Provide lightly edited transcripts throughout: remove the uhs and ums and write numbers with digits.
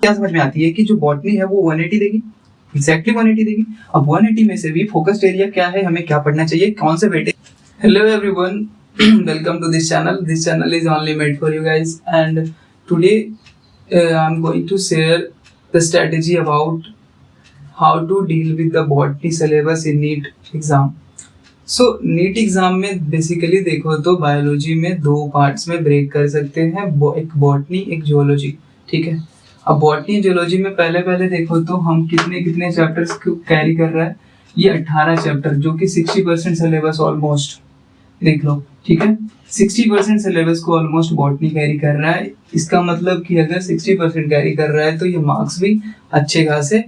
क्या समझ में आती है कि जो बॉटनी है वो 180 देगी, एग्जैक्टली 180 देगी। अब 180 में से भी फोकस्ड एरिया क्या है, हमें क्या पढ़ना चाहिए, कौन से weightage. Hello everyone, welcome to this channel. This channel is only made for you guys and today I am going to share the strategy about how to deal with the botany syllabus in NEET exam. So NEET exam में basically देखो तो biology में दो parts में break कर सकते हैं, एक बॉटनी एक जियोलॉजी, ठीक है। अब बॉटनी जियोलॉजी में पहले देखो तो हम कितने कितने चैप्टर्स को कैरी कर रहा है, ये 18 चैप्टर जो कि 60% सिलेबस ऑलमोस्ट देख लो, ठीक है। 60% सिलेबस को ऑलमोस्ट बॉटनी कैरी कर रहा है। इसका मतलब कि अगर 60% कैरी कर रहा है तो ये मार्क्स भी अच्छे खासे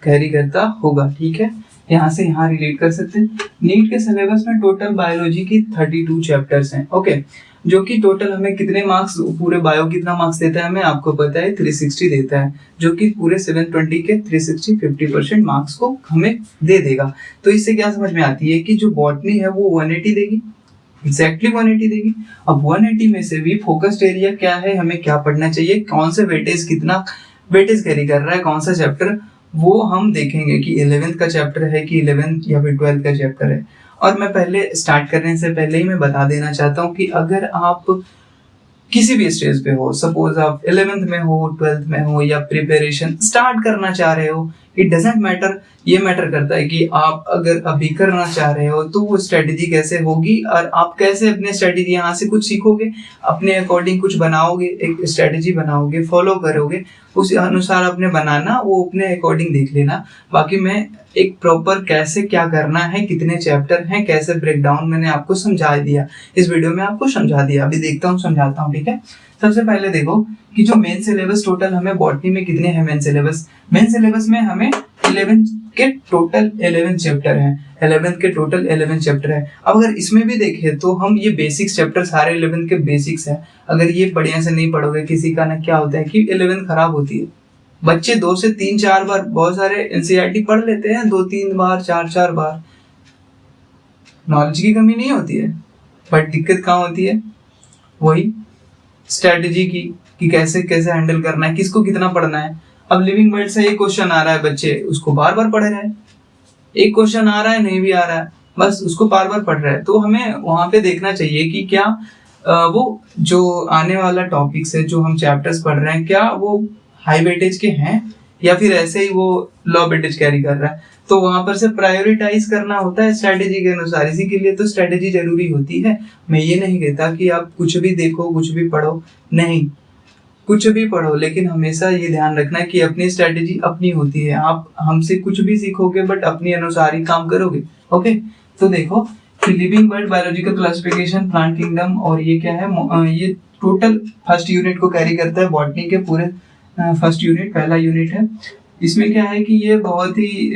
कैरी करता होगा, ठीक है। यहाँ से यहाँ रिलेट कर सकते हैं। नीट के सिलेबस में टोटल बायोलॉजी की 32 चैप्टर्स हैं, ओके, जो कि टोटल हमें कितने मार्क्स, पूरे बायो कितना मार्क्स देता है हमें आपको पता है, 360 देता है, जो कि पूरे 720 के 360 50% मार्क्स को हमें दे देगा। तो इससे क्या समझ में आती है कि जो बॉटनी है वो 180 देगी, एग्जैक्टली 180 देगी। अब 180 में से भी फोकस्ड एरिया क्या है, हमें क्या पढ़ना चाहिए, कौन से वेटेज, कितना वेटेज कैरी कर रहा है कौन सा चैप्टर, वो हम देखेंगे कि 11th का चैप्टर है कि 11th या फिर 12th का चैप्टर है। और मैं पहले स्टार्ट करने से पहले ही मैं बता देना चाहता हूँ कि अगर आप किसी भी स्टेज पे हो, सपोज आप 11th में हो, 12th में हो या प्रिपरेशन स्टार्ट करना चाह रहे हो, इट डजेंट मैटर। ये मैटर करता है कि आप अगर अभी करना चाह रहे हो तो वो स्ट्रेटेजी कैसे होगी और आप कैसे अपने स्ट्रेटेजी यहाँ से कुछ सीखोगे, अपने अकॉर्डिंग कुछ बनाओगे, एक स्ट्रेटेजी बनाओगे, फॉलो करोगे, उस अनुसार अपने बनाना, वो अपने अकॉर्डिंग देख लेना। बाकी मैं एक प्रॉपर कैसे क्या करना है, कितने चैप्टर हैं, कैसे ब्रेक डाउन मैंने आपको समझा दिया, इस वीडियो में आपको समझा दिया। अभी देखता हूँ, समझाता हूँ, ठीक है। सबसे पहले देखो कि जो मेन सिलेबस टोटल हमें बॉटनी में कितने हैं मेन सिलेबस में हमें 11 के टोटल 11 चैप्टर हैं, 11th के टोटल 11 चैप्टर है। अब अगर इसमें भी देखें तो हम ये बेसिक्स चैप्टर सारे 11 के बेसिक्स है, अगर ये बढ़िया से नहीं पढ़ोगे, किसी का ना क्या होता है कि 11 खराब होती है, बच्चे 2 से 3-4 बार, बहुत सारे एनसीईआरटी पढ़ लेते हैं 2-3 बार 4-4 बार, नॉलेज की कमी नहीं होती है, बट दिक्कत कहाँ होती है, वही स्ट्रेटेजी की कि कैसे कैसे हैंडल करना है, किसको कितना पढ़ना है। अब लिविंग वर्ड से एक क्वेश्चन आ रहा है, बच्चे उसको बार बार पढ़ रहे हैं, एक क्वेश्चन आ रहा है नहीं भी आ रहा है, बस उसको बार बार पढ़ रहा है। तो हमें वहां पे देखना चाहिए कि क्या वो जो आने वाला टॉपिक्स है, जो हम चैप्टर्स पढ़ रहे हैं, क्या वो हाई वेटेज के हैं या फिर ऐसे ही वो लो वेटेज कैरी कर रहा है। तो वहां पर से प्रायोरिटाइज करना होता है स्ट्रेटेजी के अनुसार, इसी के लिए तो स्ट्रेटेजी जरूरी होती है। मैं ये नहीं कहता कि आप कुछ भी देखो, कुछ भी पढ़ो, नहीं, कुछ भी पढ़ो, लेकिन हमेशा ये ध्यान रखना कि अपनी स्ट्रेटेजी अपनी होती है। आप हमसे कुछ भी सीखोगे बट अपने अनुसार ही काम करोगे, ओके। तो देखो living world, biological classification, plant kingdom, और ये क्या है, ये टोटल फर्स्ट यूनिट को कैरी करता है, बॉटनी के पूरे फर्स्ट यूनिट, पहला यूनिट है। इसमें क्या है कि ये बहुत ही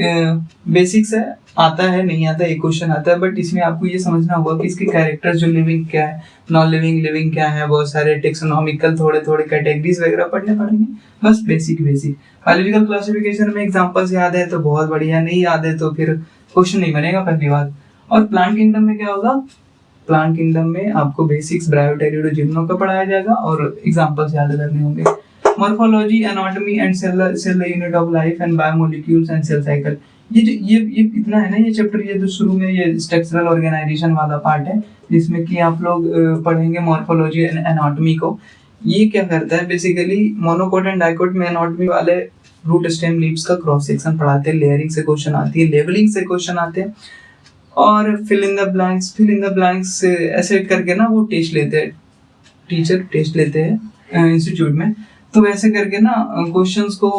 बेसिक्स है, आता है नहीं आता एक क्वेश्चन आता है, बट इसमें आपको ये समझना होगा कि इसके कैरेक्टर्स, जो लिविंग क्या है, नॉन लिविंग, लिविंग क्या है, बहुत सारे टेक्सोनॉमिकल थोड़े थोड़े कैटेगरीज वगैरह पढ़ने पड़ेंगे, बस बेसिक। बायोलॉजिकल क्लासिफिकेशन में एग्जांपल्स याद है तो बहुत बढ़िया, नहीं याद है तो फिर क्वेश्चन नहीं बनेगा, पहली बात। और प्लांट किंगडम में क्या होगा, प्लांट किंगडम में आपको बेसिक्स ब्रायोटेरिडो जिम्नो का पढ़ाया जाएगा और एग्जांपल्स याद करने होंगे। Morphology, anatomy and cell unit of life and biomolecules and cell cycle, ये इतना है ना ये चैप्टर। ये जो शुरू में ये स्ट्रक्चरल ऑर्गेनाइजेशन वाला पार्ट है, जिसमें कि आप लोग पढ़ेंगे मॉर्फोलॉजी एंड एनाटॉमी को। ये क्या करता है बेसिकली, मोनोकोट एंड डाइकोट में एनाटॉमी वाले रूट स्टेम लीव्स का क्रॉस सेक्शन पढ़ाते हैं, लेयरिंग से क्वेश्चन आती है, लेवलिंग से क्वेश्चन आते हैं, और फिल इन द ब्लैंक्स ऐसे करके ना वो टेस्ट लेते हैं, टीचर टेस्ट लेते हैं इंस्टीट्यूट में। तो वैसे करके ना क्वेश्चंस को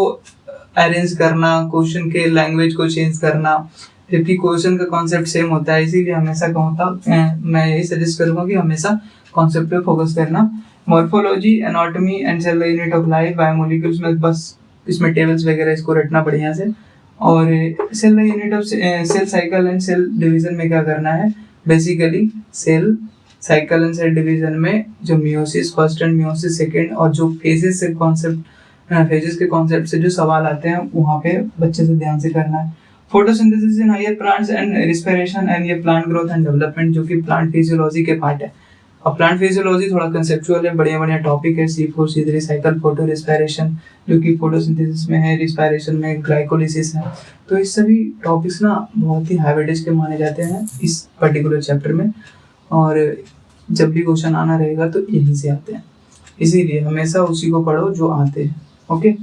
अरेंज करना, क्वेश्चन के लैंग्वेज को चेंज करना, जबकि क्वेश्चन का कॉन्सेप्ट सेम होता है, इसीलिए हमेशा मैं यही सजेस्ट करूंगा कि हमेशा कॉन्सेप्ट पे फोकस करना। Morphology, anatomy and cell unit of life, biomolecules में बस इसमें टेबल्स वगैरह इसको रटना बढ़िया से। और cell unit of cell cycle and cell division में क्या करना है, basically cell cycle and cell division में जो meiosis first and meiosis second, और जो फेजेस के कॉन्सेप्ट से जो सवाल आते हैं वहाँ पे बच्चे से ध्यान से करना है। Photosynthesis in higher plants and respiration and ये प्लांट ग्रोथ एंड डेवलपमेंट, जो कि प्लांट फिजियोलॉजी के पार्ट है। अब प्लांट फिजियोलॉजी थोड़ा कंसेप्चुअल है, बढ़िया बढ़िया टॉपिक है, C4 C3 cycle, photo respiration जो कि फोटोसिंथेसिस में है, रिस्पिरेशन में ग्लाइकोलिसिस है। तो इस सभी टॉपिक्स ना बहुत ही हाई वेटेज के माने जाते हैं इस पर्टिकुलर चैप्टर में, और जब भी क्वेश्चन आना रहेगा तो यहीं से आते हैं, इसीलिए हमेशा उसी को पढ़ो जो आते हैं। ओके,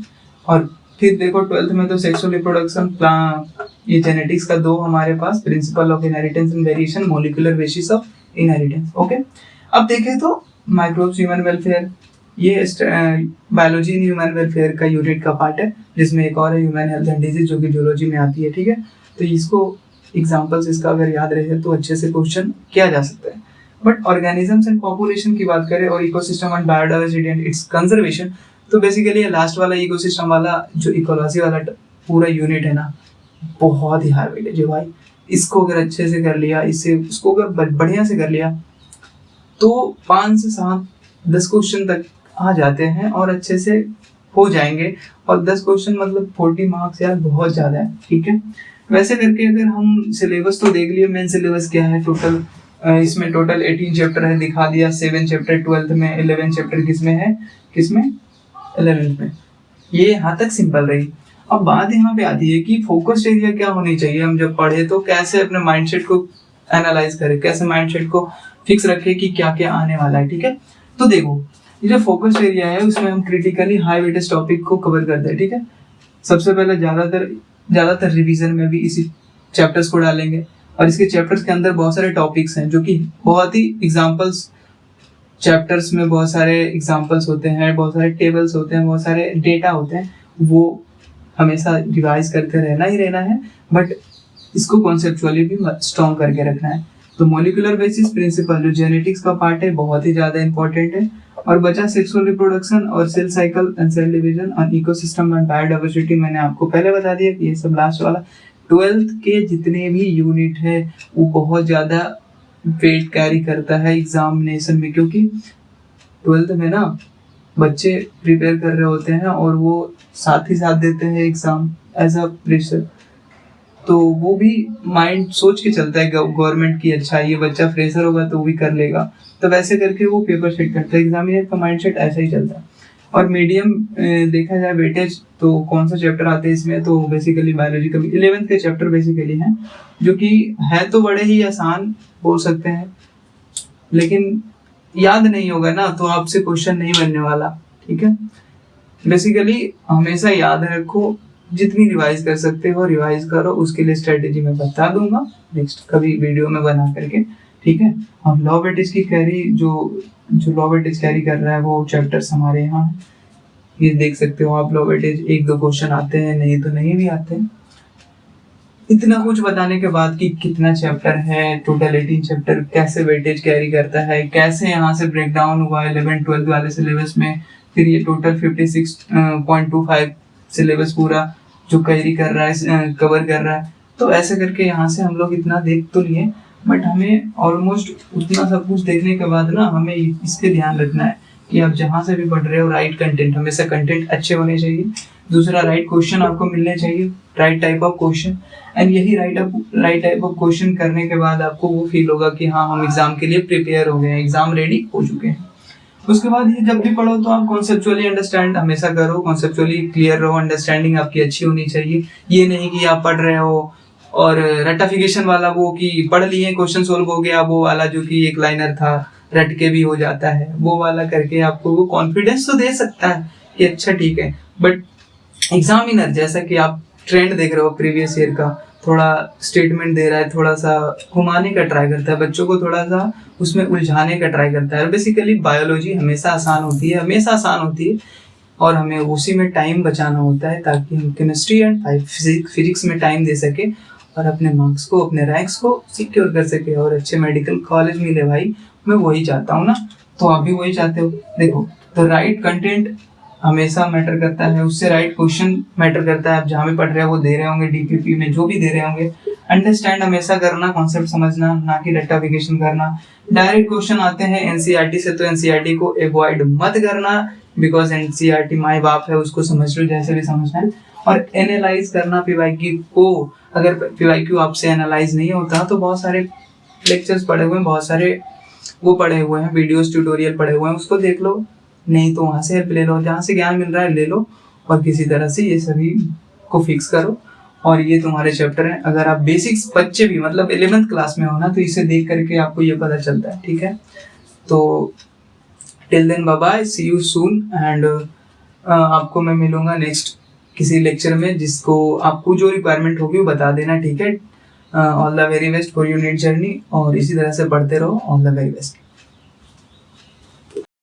और फिर देखो 12th में तो सेक्सुअल रिप्रोडक्शन, ये जेनेटिक्स का दो हमारे पास, principle of inheritance and variation, molecular basis of inheritance. Okay, अब देखें तो माइक्रोब्स ह्यूमन वेलफेयर, ये बायोलॉजी इन ह्यूमन वेलफेयर का यूनिट का पार्ट है, जिसमें एक और है ह्यूमन हेल्थ एंड डिजीज जो कि जूलॉजी में आती है। ठीक है, तो इसको एग्जांपल्स इसका अगर याद रहे तो अच्छे से क्वेश्चन किया जा सकता है। बट ऑर्गेनिजम्स एंड पॉपुलेशन की बात करें और ecosystem and biodiversity and it's conservation, तो बेसिकली ये लास्ट वाला इकोसिस्टम वाला जो इकोलॉजी वाला पूरा यूनिट है ना, बहुत ही हाई वेटेज है भाई। इसको अगर अच्छे से कर लिया, इससे उसको अगर बढ़िया से कर लिया तो 5 से 7 10 क्वेश्चन तक आ जाते हैं और अच्छे से हो जाएंगे। और 10 क्वेश्चन मतलब 40 मार्क्स यार बहुत ज्यादा है। ठीक है, वैसे करके अगर हम सिलेबस तो देख लिए, मेन सिलेबस क्या है टोटल, इसमें टोटल 18 चैप्टर है, दिखा दिया। 7 चैप्टर 12th में, 11 चैप्टर किसमें है, किसमें 11th में। ये यहाँ तक सिंपल रही। अब बात यहाँ पे आती है कि फोकस्ड एरिया क्या होनी चाहिए। हम जब पढ़े तो कैसे अपने माइंडसेट को एनालाइज करें, कैसे माइंडसेट को फिक्स रखें कि क्या क्या आने वाला है। ठीक है, तो देखो ये जो फोकस्ड एरिया है उसमें हम क्रिटिकली हाई वेटेज टॉपिक को कवर करते हैं। ठीक है, सबसे पहले ज्यादातर रिवीजन में भी इसी चैप्टर्स को डालेंगे, और इसके चैप्टर्स के अंदर बहुत सारे टॉपिक्स हैं जो कि बहुत ही एग्जाम्पल्स, चैप्टर्स में बहुत सारे एग्जाम्पल्स होते हैं, बहुत सारे टेबल्स होते हैं, बहुत सारे डेटा होते हैं, वो हमेशा रिवाइज करते रहना है, बट इसको कॉन्सेप्चुअली भी स्ट्रॉन्ग करके रखना है। तो मॉलिक्यूलर बेसिस प्रिंसिपल जो जेनेटिक्स का पार्ट है बहुत ही ज्यादा इंपॉर्टेंट है। और बचा सेक्सुअल रिप्रोडक्शन और cell cycle and cell division और इकोसिस्टम एंड बायोडाइवर्सिटी, मैंने आपको पहले बता दिया कि ये सब लास्ट वाला। 12th के जितने भी यूनिट है वो बहुत ज्यादा वेट कैरी करता है एग्जामिनेशन में, क्योंकि 12th में ना बच्चे प्रिपेयर कर रहे होते हैं और वो साथ ही साथ देते हैं एग्जाम एज अ प्रेशर, तो वो भी माइंड सोच के चलता है गवर्नमेंट की, अच्छा ये बच्चा फ्रेशर होगा तो वो भी कर लेगा, तो वैसे करके वो पेपर सेट करता है। एग्जामिनर का माइंडसेट ऐसा ही चलता है। और मीडियम देखा जाए वेटेज तो कौन सा चैप्टर आते हैं इसमें, तो बेसिकली बायोलॉजी का 11th के चैप्टर बेसिकली हैं, जो कि है तो बड़े ही आसान बोल सकते हैं, लेकिन याद नहीं होगा ना तो आपसे क्वेश्चन नहीं बनने वाला। ठीक है, बेसिकली हमेशा याद रखो, जितनी रिवाइज कर सकते हो रिवाइज करो, उसके लिए स्ट्रेटेजी मैं बता दूंगा नेक्स्ट कभी वीडियो में बना करके। ठीक है, अब लॉ वेटेज की कैरी जो लॉ वेटेज कैरी कर रहा है वो चैप्टर्स हमारे यहाँ है, ये देख सकते हो आप। लॉ वेटेज 1-2 क्वेश्चन आते हैं, नहीं तो नहीं भी आते हैं। इतना कुछ बताने के बाद कि कितना चैप्टर है, टोटल 18 चैप्टर, कैसे वेटेज कैरी करता है, कैसे यहाँ से ब्रेक डाउन हुआ 11-12 वाले सिलेबस में, फिर ये टोटल 56.25 सिलेबस पूरा जो कैरी कर रहा है, कवर कर रहा है, तो ऐसे करके यहाँ से हम लोग इतना देख तो लिए, बट हमें ऑलमोस्ट उतना सब कुछ देखने के बाद ना हमें इस पे ध्यान रखना है कि आप जहाँ से भी पढ़ रहे हो राइट कंटेंट, हमेशा कंटेंट अच्छे होने चाहिए। दूसरा, राइट क्वेश्चन आपको मिलने चाहिए, right type of question, and यही राइट टाइप ऑफ क्वेश्चन करने के बाद आपको वो फील होगा कि हाँ हम एग्जाम के लिए प्रिपेयर हो गए हैं, एग्जाम रेडी हो चुके हैं। उसके बाद ये जब भी पढ़ो तो आप कॉन्सेप्चुअली अंडरस्टैंड हमेशा करो, कॉन्सेप्चुअली क्लियर रहो, अंडरस्टैंडिंग आपकी अच्छी होनी चाहिए। ये नहीं कि आप पढ़ रहे हो और रटाफिकेशन वाला, वो कि पढ़ लिए क्वेश्चन सोल्व हो गया, वो वाला जो कि एक लाइनर था रट के भी हो जाता है, वो वाला करके आपको वो कॉन्फिडेंस तो दे सकता है कि अच्छा ठीक है, बट एग्जामिनर जैसा कि आप ट्रेंड देख रहे हो प्रीवियस ईयर का, थोड़ा स्टेटमेंट दे रहा है, थोड़ा सा घुमाने का ट्राई करता है, बच्चों को थोड़ा सा उसमें उलझाने का ट्राई करता है। बेसिकली बायोलॉजी हमेशा आसान होती है और हमें उसी में टाइम बचाना होता है ताकि हम केमिस्ट्री एंड फिजिक्स में टाइम दे सके और अपने मार्क्स को, अपने रैंक्स को सिक्योर कर सके और अच्छे मेडिकल कॉलेज मिले। भाई मैं वही चाहता हूँ ना, तो आप भी वही चाहते हो। देखो, तो राइट कंटेंट हमेशा मैटर करता है, उससे राइट क्वेश्चन मैटर करता है। आप जहाँ भी पढ़ रहे हो वो दे रहे होंगे, डीपीपी में जो भी दे रहे होंगे, अंडरस्टैंड हमेशा करना, कॉन्सेप्ट समझना, ना कि रटाफिकेशन करना। डायरेक्ट क्वेश्चन आते हैं एनसीईआरटी से, तो एनसीईआरटी को अवॉइड मत करना, बिकॉज एनसीईआरटी माई बाप है, उसको समझ लो जैसे भी समझना है। और एनालाइज करना पीवाईक्यू को, अगर पीवाईक्यू आपसे एनालाइज नहीं होता तो बहुत सारे लेक्चर्स पढ़े हुए हैं, बहुत सारे वो पढ़े हुए हैं, वीडियोस ट्यूटोरियल पढ़े हुए हैं, उसको देख लो, नहीं तो वहाँ से हेल्प ले लो, जहाँ से ज्ञान मिल रहा है ले लो और किसी तरह से ये सभी को फिक्स करो। और ये तुम्हारे चैप्टर हैं। अगर आप बेसिक्स बच्चे भी मतलब 11th क्लास में हो ना, तो इसे देख करके आपको ये पता चलता है, ठीक है। तो till then bye bye, see you soon and आपको मैं मिलूंगा नेक्स्ट किसी लेक्चर में, जिसको आपको जो रिक्वायरमेंट होगी वो बता देना, ठीक है। All the very best for your NEET journey, और इसी तरह से पढ़ते रहो। All the very best.